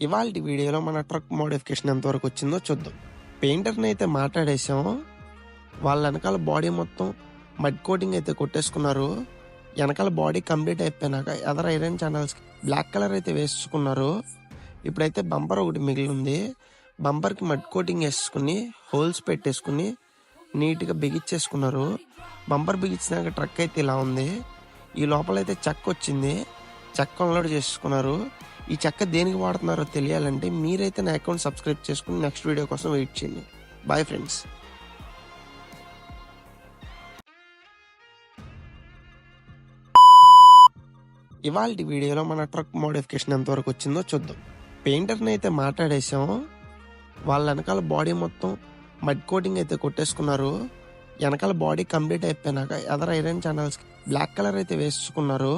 ఇవాల్టి వీడియోలో మన ట్రక్ మోడిఫికేషన్ ఎంతవరకు వచ్చిందో చూద్దాం. పెయింటర్ని అయితే మాట్లాడేసాము. వాళ్ళ వెనకాల బాడీ మొత్తం మడ్ కోటింగ్ అయితే కొట్టేసుకున్నారు. వెనకాల బాడీ కంప్లీట్ అయిపోయినాక ఎదర ఐరన్ ఛానల్స్ బ్లాక్ కలర్ అయితే వేసుకున్నారు. ఇప్పుడైతే బంపర్ ఒకటి మిగిలి ఉంది. బంపర్కి మడ్ కోటింగ్ వేసుకుని హోల్స్ పెట్టేసుకుని నీట్గా బిగించేసుకున్నారు. బంపర్ బిగించినాక ట్రక్ అయితే ఇలా ఉంది. ఈ లోపలైతే చెక్క వచ్చింది. చెక్క అన్లోడ్ చేసుకున్నారు. ఈ చెక్క దేనికి వాడుతున్నారో తెలియాలంటే మీరైతే నా అకౌంట్ సబ్స్క్రైబ్ చేసుకుని నెక్స్ట్ వీడియో కోసం వెయిట్ చేయండి. Bye friends. ఇవాల్టి వీడియోలో మన ట్రక్ మోడిఫికేషన్ ఎంతవరకు వచ్చిందో చూద్దాం. పెయింటర్ని అయితే మాట్లాడేసాము. వాళ్ళ వెనకాల బాడీ మొత్తం మడ్ కోటింగ్ అయితే కొట్టేసుకున్నారు. వెనకాల బాడీ కంప్లీట్ అయిపోయినాక ఎదర ఐరన్ ఛానల్స్ బ్లాక్ కలర్ అయితే వేసుకున్నారు.